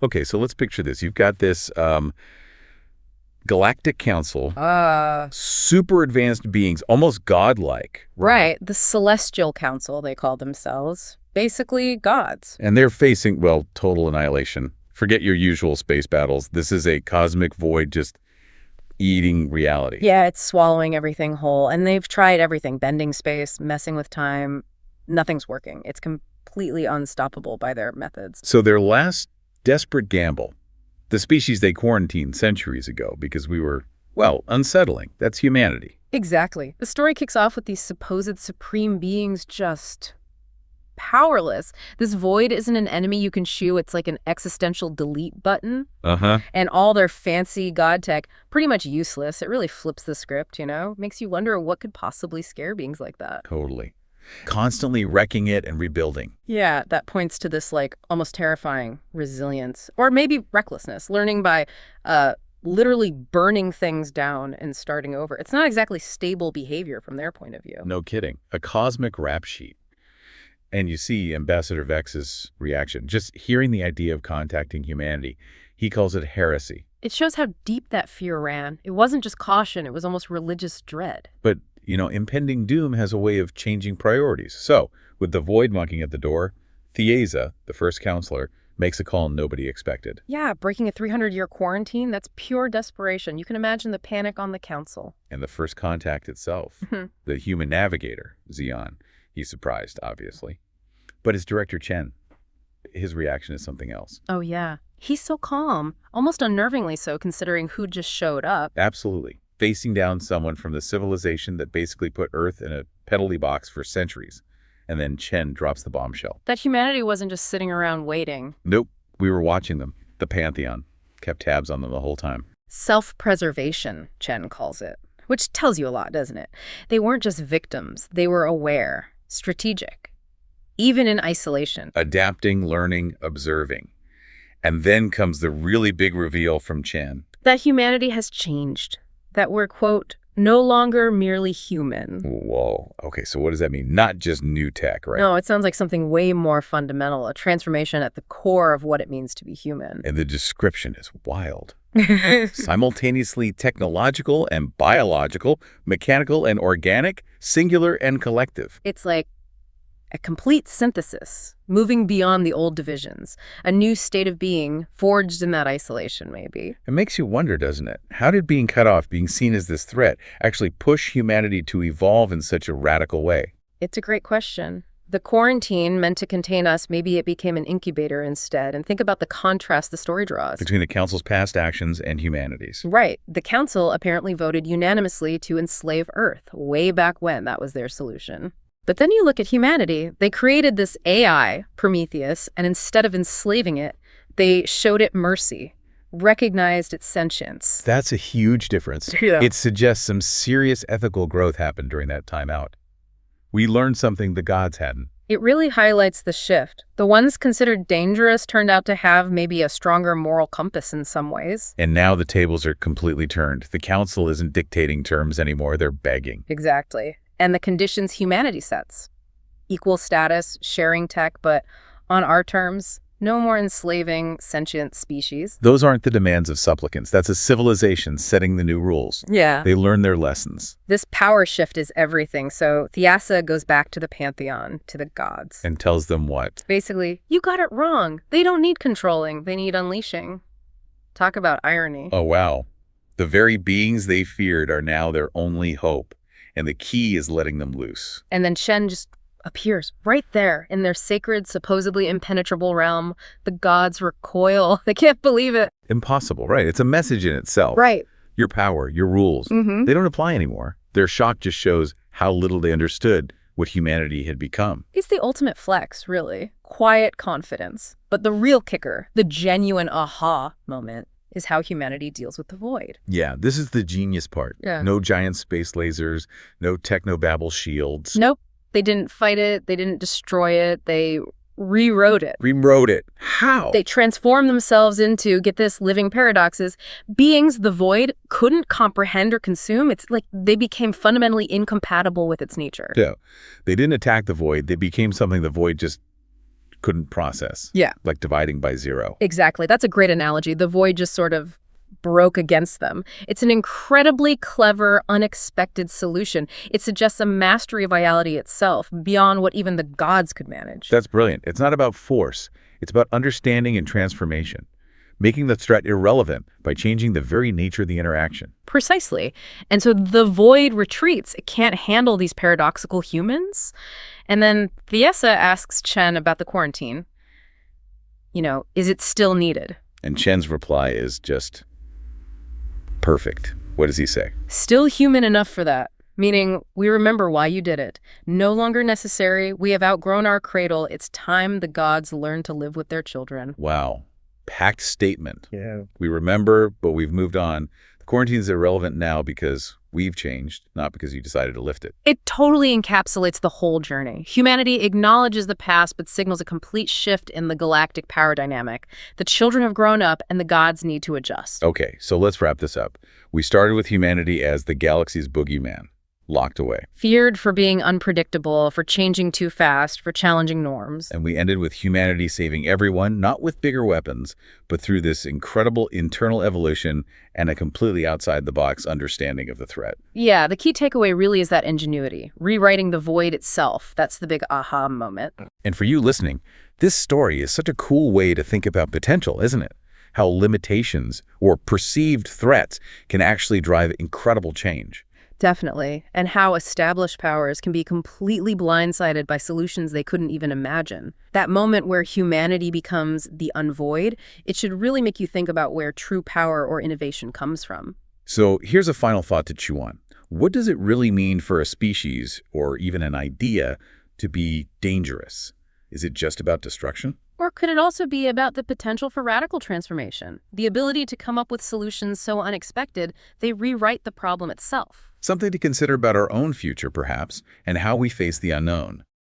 Okay, so let's picture this. You've got this Galactic Council, super advanced beings, almost godlike. Right. The Celestial Council, they call themselves. Basically, gods. And they're facing, well, total annihilation. Forget your usual space battles. This is a cosmic void just eating reality. Yeah, it's swallowing everything whole. And they've tried everything, bending space, messing with time. Nothing's working. It's completely unstoppable by their methods. So their last desperate gamble, the species they quarantined centuries ago because we were, well, unsettling. That's humanity. Exactly. The story kicks off with these supposed supreme beings just powerless. This void isn't an enemy you can shoo. It's like an existential delete button. Uh-huh. And all their fancy god tech, pretty much useless. It really flips the script, you know? Makes you wonder what could possibly scare beings like that. Totally. Constantly wrecking it and rebuilding. Yeah, that points to this, like, almost terrifying resilience. Or maybe recklessness, learning by literally burning things down and starting over. It's not exactly stable behavior from their point of view. No kidding. A cosmic rap sheet. And you see Ambassador Vex's reaction. Just hearing the idea of contacting humanity, he calls it heresy. It shows how deep that fear ran. It wasn't just caution, it was almost religious dread. But, you know, impending doom has a way of changing priorities. So, with the void knocking at the door, Thieza, the first counselor, makes a call nobody expected. Yeah, breaking a 300-year quarantine, that's pure desperation. You can imagine the panic on the council. And the first contact itself, the human navigator, Xion, he's surprised, obviously. But his director, Chen, his reaction is something else. Oh, yeah. He's so calm, almost unnervingly so, considering who just showed up. Absolutely. Facing down someone from the civilization that basically put Earth in a penalty box for centuries. And then Chen drops the bombshell. That humanity wasn't just sitting around waiting. Nope. We were watching them. The Pantheon. Kept tabs on them the whole time. Self-preservation, Chen calls it. Which tells you a lot, doesn't it? They weren't just victims. They were aware, strategic, even in isolation. Adapting, learning, observing. And then comes the really big reveal from Chen. That humanity has changed. That we're, quote, no longer merely human. Whoa. Okay, so what does that mean? Not just new tech, right? No, it sounds like something way more fundamental, a transformation at the core of what it means to be human. And the description is wild. Simultaneously technological and biological, mechanical and organic, singular and collective. It's like a complete synthesis, moving beyond the old divisions, a new state of being forged in that isolation, maybe. It makes you wonder, doesn't it? How did being cut off, being seen as this threat, actually push humanity to evolve in such a radical way? It's a great question. The quarantine meant to contain us, maybe it became an incubator instead. And think about the contrast the story draws. Between the Council's past actions and humanity's. Right. The Council apparently voted unanimously to enslave Earth. Way back when, that was their solution. But then you look at humanity. They created this AI, Prometheus, and instead of enslaving it, they showed it mercy, recognized its sentience. That's a huge difference. Yeah. It suggests some serious ethical growth happened during that time out. We learned something the gods hadn't. It really highlights the shift. The ones considered dangerous turned out to have maybe a stronger moral compass in some ways. And now the tables are completely turned. The Council isn't dictating terms anymore, they're begging. Exactly. And the conditions humanity sets. Equal status, sharing tech, but on our terms, no more enslaving sentient species. Those aren't the demands of supplicants. That's a civilization setting the new rules. Yeah. They learn their lessons. This power shift is everything. So Thieza goes back to the pantheon, to the gods. And tells them what? Basically, you got it wrong. They don't need controlling. They need unleashing. Talk about irony. Oh, wow. The very beings they feared are now their only hope. And the key is letting them loose. And then Chen just appears right there in their sacred, supposedly impenetrable realm. The gods recoil. They can't believe it. Impossible, right? It's a message in itself. Right. Your power, your rules, they don't apply anymore. Their shock just shows how little they understood what humanity had become. It's the ultimate flex, really. Quiet confidence. But the real kicker, the genuine aha moment, is how humanity deals with the void. Yeah, this is the genius part. Yeah. No giant space lasers, no technobabble shields. Nope. They didn't fight it. They didn't destroy it. They rewrote it. Rewrote it. How? They transformed themselves into, get this, living paradoxes, beings the void couldn't comprehend or consume. It's like they became fundamentally incompatible with its nature. Yeah. They didn't attack the void. They became something the void just couldn't process. Yeah. Like dividing by zero. Exactly. That's a great analogy. The void just sort of broke against them. It's an incredibly clever, unexpected solution. It suggests a mastery of reality itself, beyond what even the gods could manage. That's brilliant. It's not about force. It's about understanding and transformation, making the threat irrelevant by changing the very nature of the interaction. Precisely. And so the void retreats. It can't handle these paradoxical humans. And then Thiessa asks Chen about the quarantine. Is it still needed? And Chen's reply is just perfect. What does he say? Still human enough for that. Meaning, we remember why you did it. No longer necessary. We have outgrown our cradle. It's time the gods learn to live with their children. Wow. Packed statement. Yeah. We remember, but we've moved on. The quarantine is irrelevant now because we've changed, not because you decided to lift it. It totally encapsulates the whole journey. Humanity acknowledges the past, but signals a complete shift in the galactic power dynamic. The children have grown up, and the gods need to adjust. Okay, so let's wrap this up. We started with humanity as the galaxy's boogeyman, locked away. Feared for being unpredictable, for changing too fast, for challenging norms. And we ended with humanity saving everyone, not with bigger weapons, but through this incredible internal evolution and a completely outside-the-box understanding of the threat. Yeah, the key takeaway really is that ingenuity, rewriting the void itself. That's the big aha moment. And for you listening, this story is such a cool way to think about potential, isn't it? How limitations or perceived threats can actually drive incredible change. Definitely. And how established powers can be completely blindsided by solutions they couldn't even imagine. That moment where humanity becomes the unvoid, it should really make you think about where true power or innovation comes from. So here's a final thought to chew on. What does it really mean for a species, or even an idea, to be dangerous? Is it just about destruction? Or could it also be about the potential for radical transformation? The ability to come up with solutions so unexpected, they rewrite the problem itself. Something to consider about our own future, perhaps, and how we face the unknown.